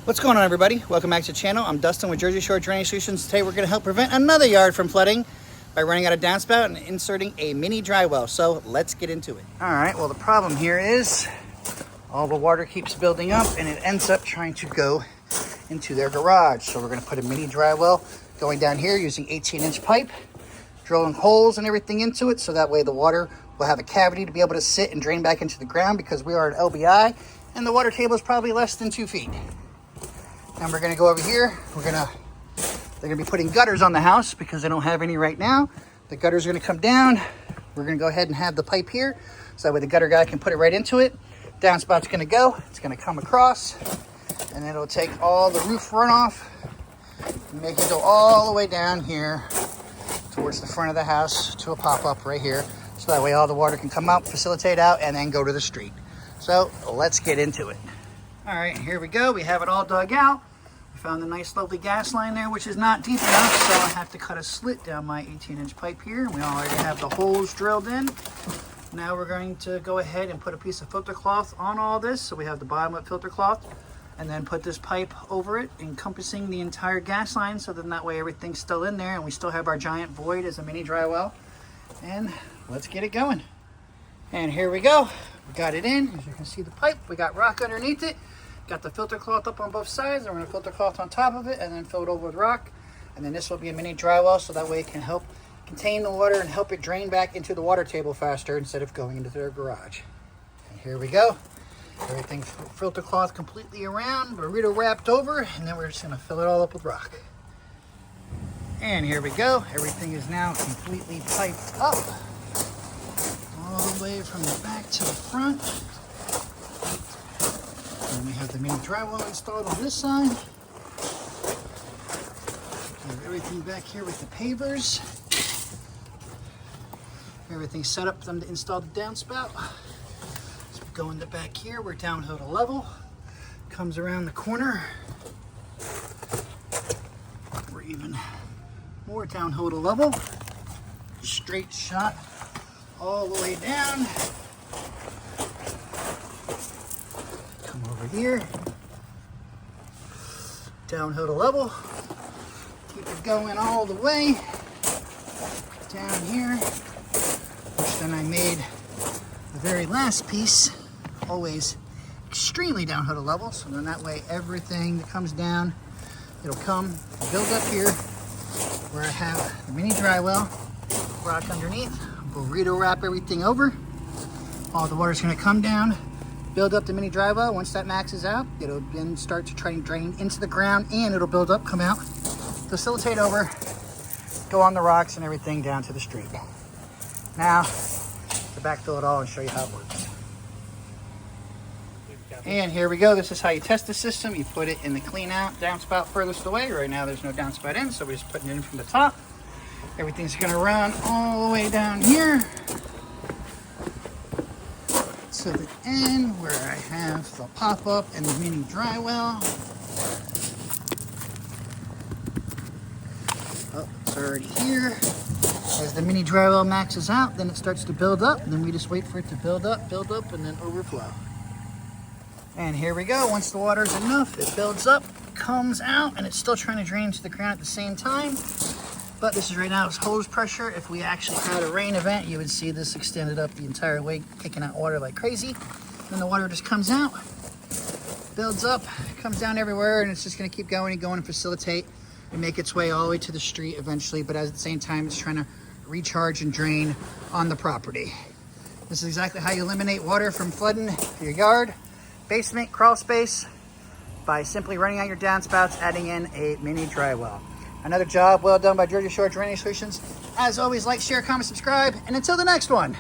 What's going on, everybody? Welcome back to the channel. I'm Dustin with Jersey Shore Drainage Solutions. Today we're going to help prevent another yard from flooding by running out of downspout and inserting a mini dry well. So let's get into it. All right, well, the problem here is all the water keeps building up and it ends up trying to go into their garage. So we're going to put a mini dry well going down here using 18-inch pipe, drilling holes and everything into it, so that way the water will have a cavity to be able to sit and drain back into the ground, because we are an LBI and the water table is probably less than 2 feet. And we're gonna go over here. They're gonna be putting gutters on the house because they don't have any right now. The gutters are gonna come down. We're gonna go ahead and have the pipe here, so that way the gutter guy can put it right into it. Downspout's gonna go, it's gonna come across, and it'll take all the roof runoff and make it go all the way down here towards the front of the house to a pop-up right here. So that way all the water can come out, facilitate out, and then go to the street. So let's get into it. All right, here we go. We have it all dug out. We found a nice lovely gas line there, which is not deep enough, so I have to cut a slit down my 18-inch pipe here. We already have the holes drilled in. Now we're going to go ahead and put a piece of filter cloth on all this, so we have the bottom of filter cloth, and then put this pipe over it, encompassing the entire gas line, so then that way everything's still in there and we still have our giant void as a mini dry well. And let's get it going. And here we go. We got it in. As you can see, the pipe, we got rock underneath it. Got the filter cloth up on both sides, and we're gonna filter cloth on top of it and then fill it over with rock. And then this will be a mini dry well, so that way it can help contain the water and help it drain back into the water table faster instead of going into their garage. And here we go. Everything filter cloth completely around, burrito wrapped over, and then we're just gonna fill it all up with rock. And here we go. Everything is now completely piped up, all the way from the back to the front. And we have the mini dry well installed on this side. We have everything back here with the pavers. Everything's set up for them to install the downspout. So we go in the back here, we're downhill to level. Comes around the corner. We're even more downhill to level. Straight shot all the way down. Come over here. Downhill to level. Keep it going all the way down here. Which then I made the very last piece always extremely downhill to level. So then that way everything that comes down, it'll come build up here where I have the mini dry well, rock underneath, burrito wrap everything over. All the water's gonna come down, build up the mini dry well. Once that maxes out, it'll then start to try and drain into the ground, and it'll build up, come out, facilitate over, go on the rocks and everything down to the street. Now, to backfill it all and show you how it works. And here we go. This is how you test the system. You put it in the clean out downspout furthest away. Right now there's no downspout in, so we're just putting it in from the top. Everything's gonna run all the way down here to the end where I have the pop-up and the mini dry well. Oh, it's already here. As the mini dry well maxes out, then it starts to build up, and then we just wait for it to build up, and then overflow. And here we go. Once the water's enough, it builds up, comes out, and it's still trying to drain to the ground at the same time. But this is right now, it's hose pressure. If we actually had a rain event, you would see this extended up the entire way, kicking out water like crazy. Then the water just comes out, builds up, comes down everywhere, and it's just gonna keep going and facilitate and make its way all the way to the street eventually. But at the same time, it's trying to recharge and drain on the property. This is exactly how you eliminate water from flooding your yard, basement, crawl space, by simply running out your downspouts, adding in a mini dry well. Another job well done by Jersey Shore Drainage Solutions. As always, like, share, comment, subscribe, and until the next one.